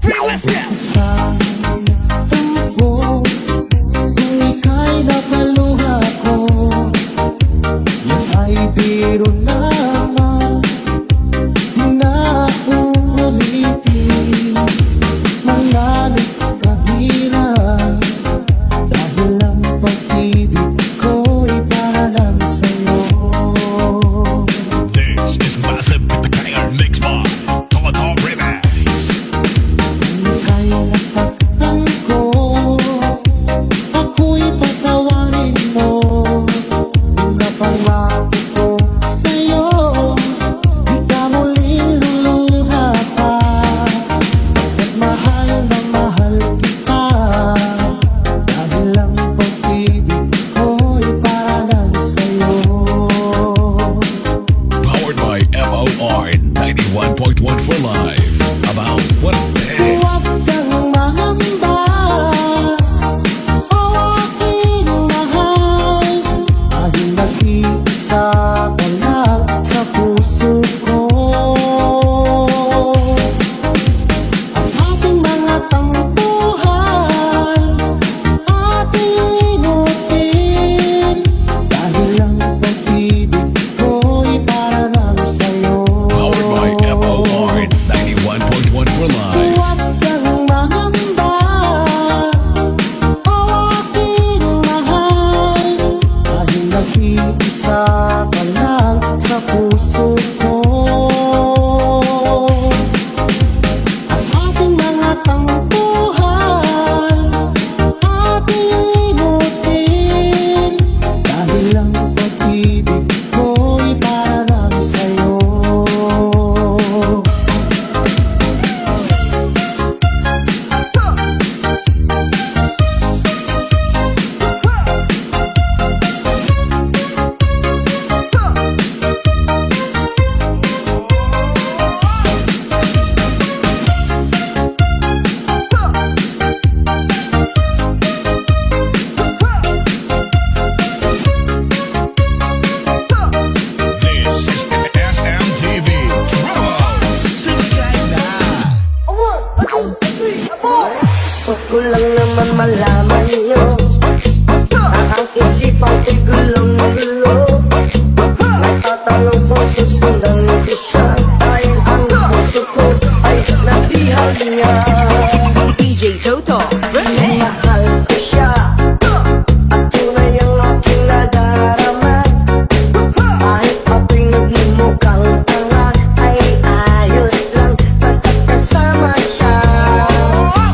3, let's go! Isang tampo, kung ika'y nakaluha ko, yan ay biro lamang na uulitin. Mangalit kahirap dahil ang pag-ibig ko'y para lang sa'yo. This is massive REMIX by Djbatwolfremix. Ika'y nasaktan ko, ako'y patawarin mo. Yung napangako ko sa'yo, di ka muling luluha pa. At mahal na mahal kita, dahil ang pag-ibig ko'y para lang sa'yo. Powered by MOR 91.1 for life. About what a day. Huwag kang mahamba, o aking mahal, dahil nag-iisa ka lang sa puso ko. Ang ating mga tampuhan, ating limutin, dahil ang pag-ibig ko'y para lang sa'yo. Powered by MOR 91.1 for life. Huwag kang mahamba, o aking mahal, dahil nag-iisa ka lang sa puso ko. Ang ating mga tampuhan, ating limutin, dahil ang pag-ibig ko'y para lang sa'yo. This is SMTV Drums. Subscribe now. Gusto ko lang naman malaman nyo na ang isipang ko'y gulong-gulo. Natatanong kung susundan ko siya, dahil ang puso ko ay nabihag niya. DJ Toto Remix. Mahal ko siya, at tunay ang aking nadarama. Kahit ako'y nagmumukhang tanga, ay ayos lang basta't kasama siya.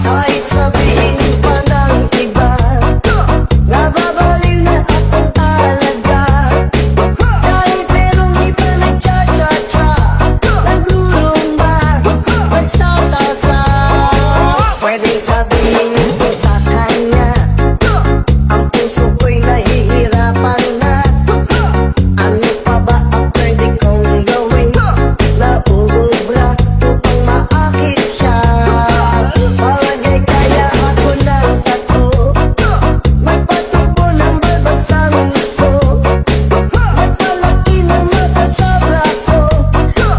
Kahit sabihin pa ng iba, nababaliw na akong talaga. Kahit merong iba nagcha-cha-cha, nagrurumba, nagsasalsa. Pwedeng sabihin ko sa kanya, ang puso ko'y nahihirapan na. Ano pa ba ang pwede kong gawin? Nauubra upang maakit siya. Palagay kaya ako ng tato, magpatubo ng balbasang uso, magpalaki ng masal sa braso,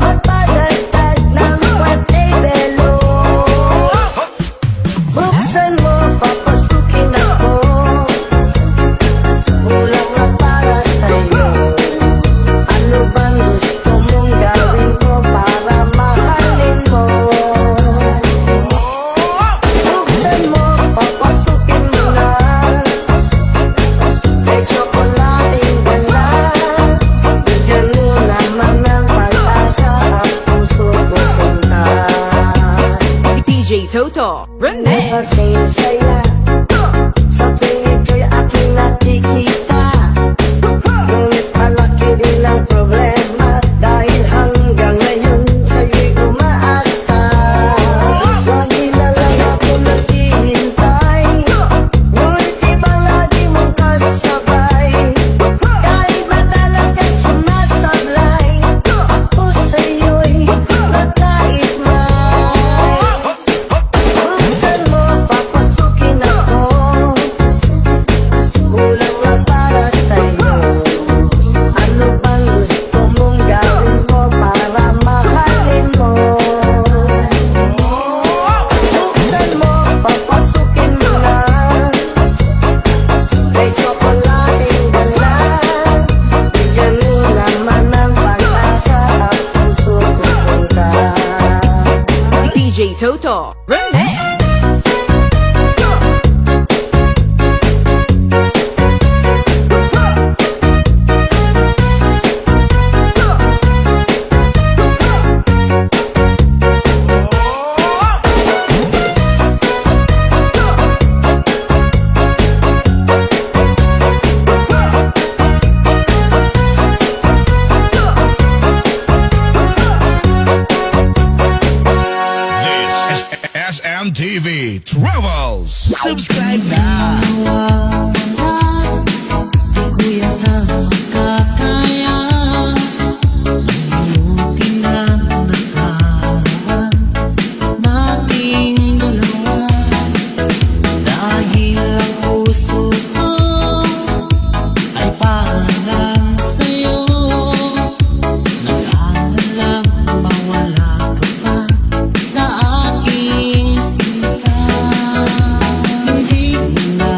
magpadagdag ng portobello. Buksan mo, papasukin ako, kulang lang para sa'yo. Ano bang gusto mong gawin ko para mahalin mo? Buksan mo, papasukin mo na, may tsokolating dala. Bigyan mo naman ng pag-asa ang puso ko sinta. DJ Toto Remix. Masaya-saya sa tuwing ika'y aking nakikita. Ngunit malaki din ang problema, dahil hanggang ngayon sa'yo'y umaasa. Lagi na lang ako naghihintay, ngunit ibang lagi mong kasabay. Kahit madalas ka sumasablay, ako sa'yo'y nagkaismay. Buksan mo, papasukin ako, kulang lang Toto Remix. SMTV Travels. Subscribe na. Di ko yata makakaya Limutin ang nakaraan nating dalawa Dahil ang puso ko ay parang lang sa'yo Nag-aalalang mawala ka pa sa aking sinta Hindi mo na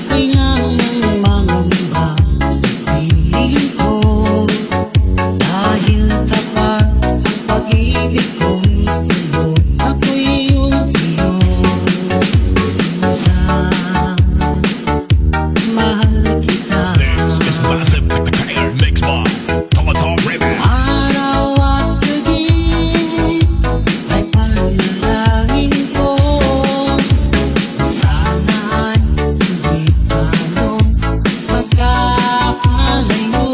kailangang mangamba sa piling ko Dahil tapat ang pag-ibig ko sa'yo Ako'y iyong sinta Mahal kita This is massive Fire Mix by Djbatwolfremix. Araw at gabi ay panalangin ko Sana ay hindi tayo magkakalayo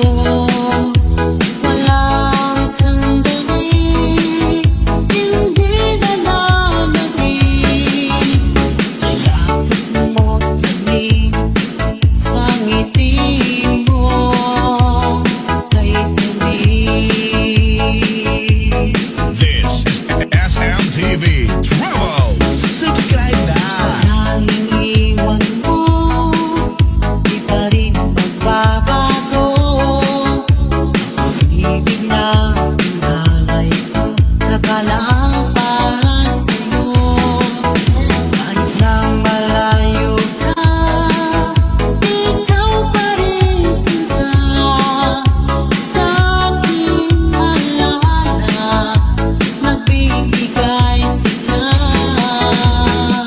Walang sandali, hindi na nanatili Sa yakap mo kami, sa ngiti mo kay This is SMTV Travels. Subscribe na. Tanging iwan mo, di pa rin magbabago Ang pag-ibig na pinalay ko, nakalaang para sa'yo Kahit na malayo ka, ikaw pa rin sinta Sa aking alaala, nagbibigay sila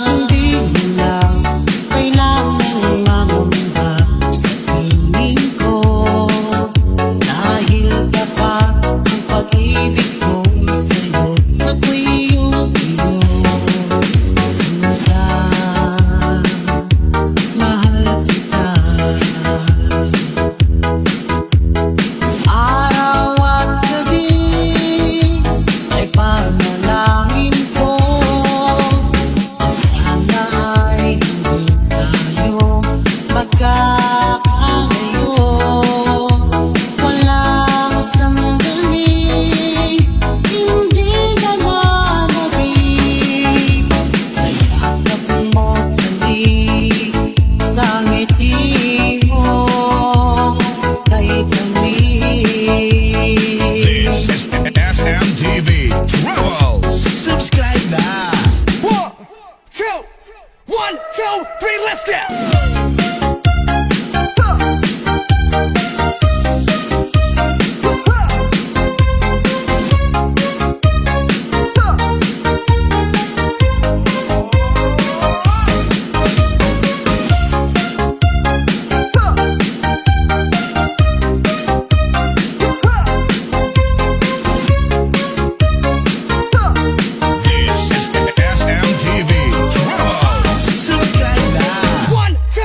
Hindi mo lang kailangang mangamba sa piling ko Dahil tapat ang pag-ibig ko sa'yo Ako'y iyong sinta Mahal kita Araw at gabi ay panalangin ko Sana ay hindi tayo magkakalayo Walang sandali, hindi na nanabig Sa yakap mo kami, sa ngiti mo kay kami This is SMTV Travels. Subscribe na. 1, 2, 3, let's go! This is SMTV Travels. Subscribe na. 1, 2,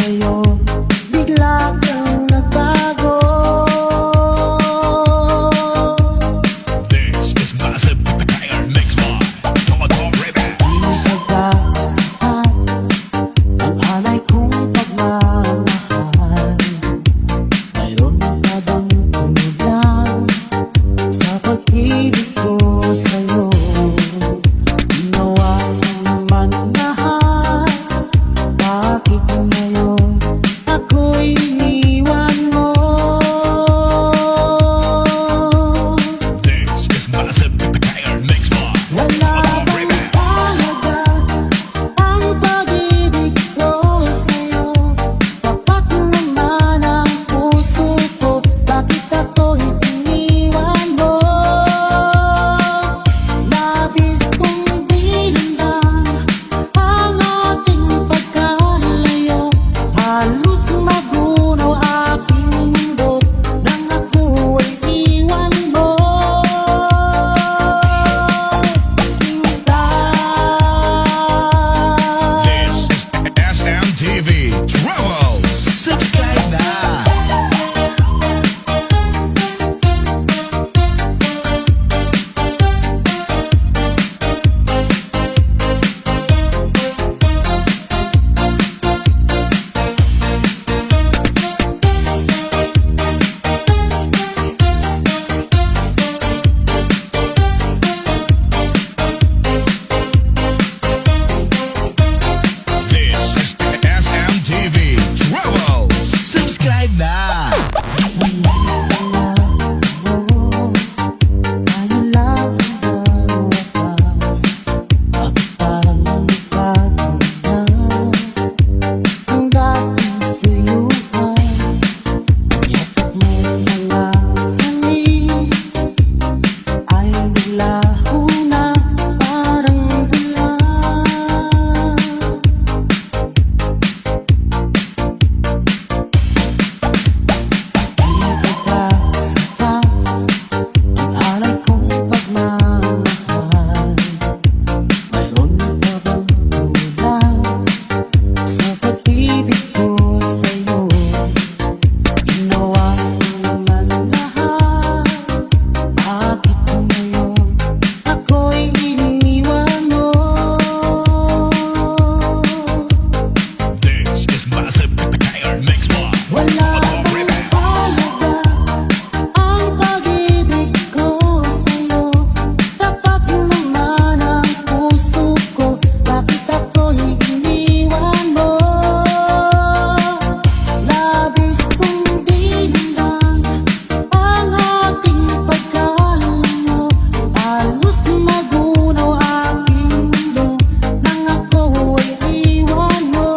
ngayon bigla kang nagbago. This is massive Tiger Mix Bar. Tomato Remix. Pagkasaan ang alay kong pagmamahal. Mayroon ka bang kulang sa pag-ibig ko sa'yo? Ginawa naman lahat, bakit ngayon ako'y iniwan mo? This is massive Tiger Mix Bar. Wala bang talaga ang pag-ibig ko sa'yo? Tapat naman ang puso ko, bakit ako'y iniwan mo? Labis kong dinamdam ang ating pagkalayo. Halos magunaw aking mundo nang ako ay iwan mo. Sinta, This is SMTV Travels. Subscribe na. This is SMTV Travels. Subscribe na. tayo lang ang wakas. Bakit parang nagbago na ang dating suyuan? Yakap mo mga halik ay naglaho na parang bula. Ang alay kong pagmamahal. Mayroon ka bang kulang sa pag-ibig ko sa'yo? Ginawa naman lahat, bakit ngayon ako'y iniwan mo? This is massive Tiger Mix Bar. Wala bang talaga ang pag-ibig ko sa'yo? Tapat naman ang puso ko, bakit ako'y iniwan mo? Labis kong dinamdam ang ating pagkalayo. Halos magunaw aking mundo nang ako ay iwan mo.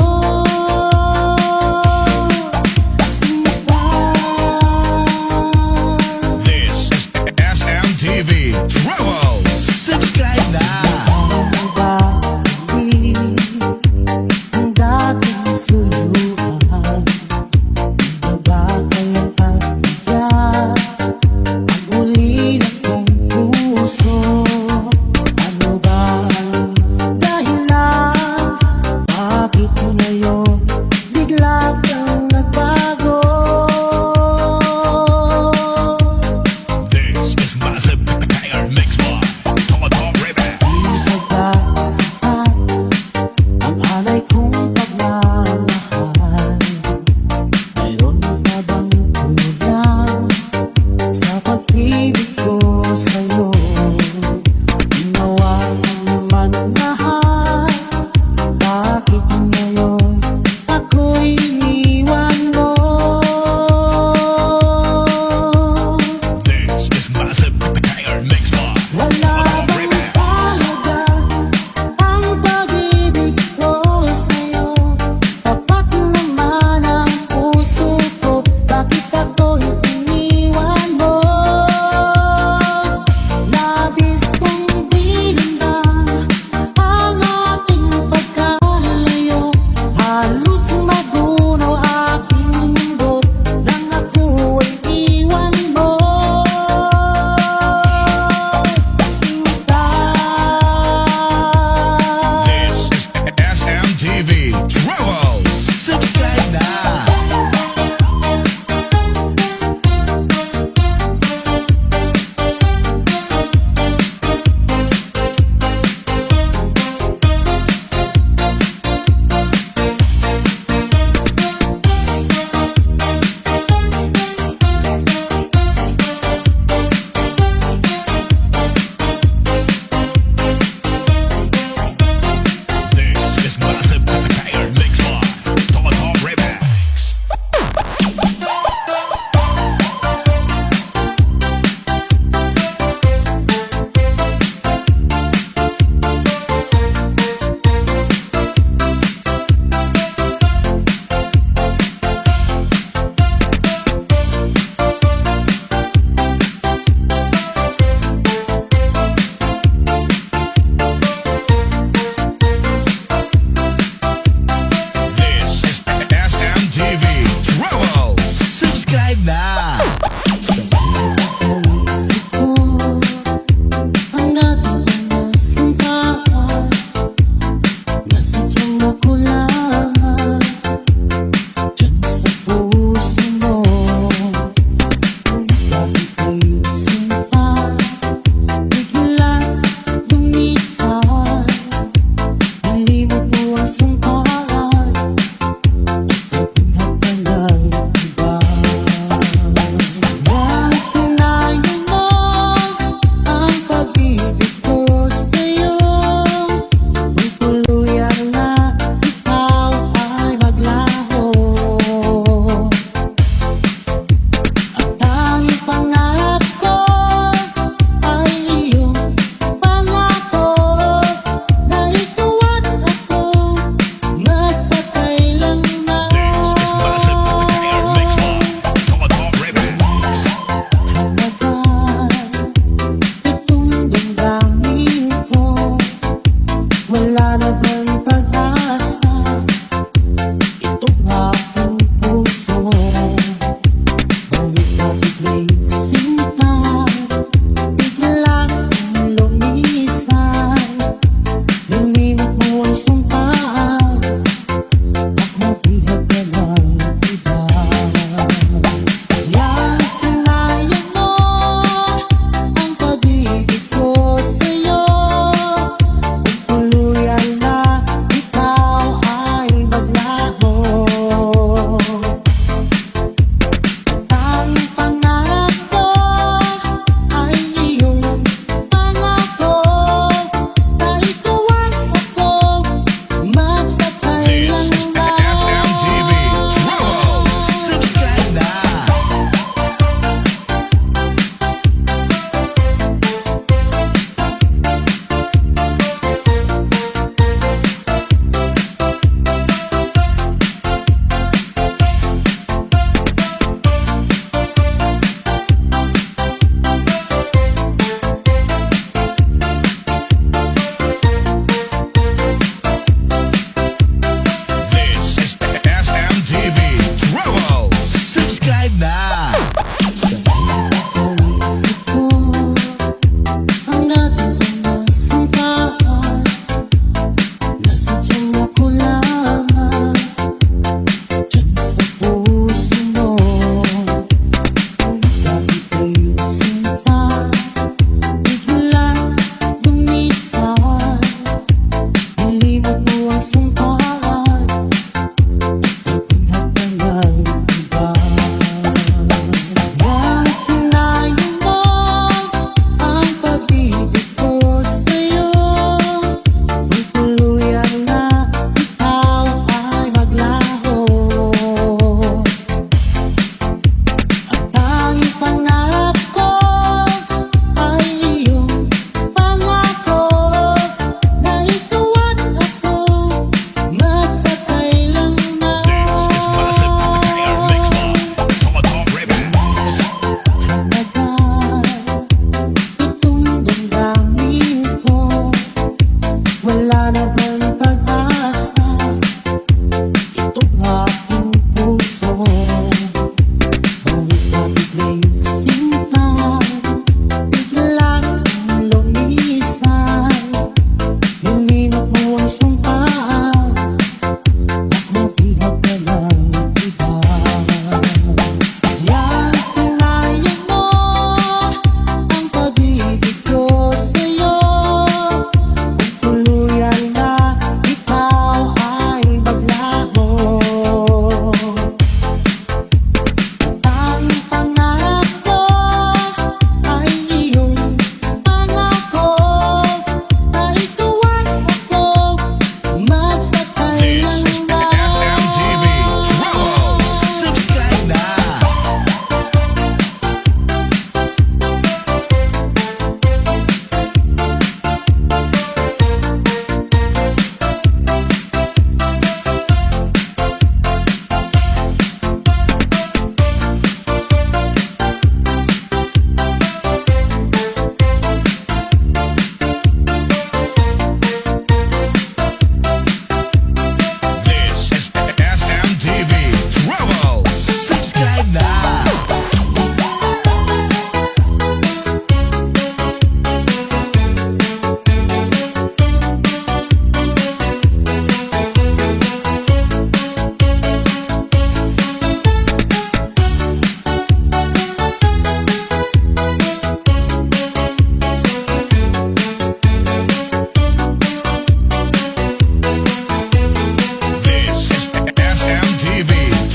TV.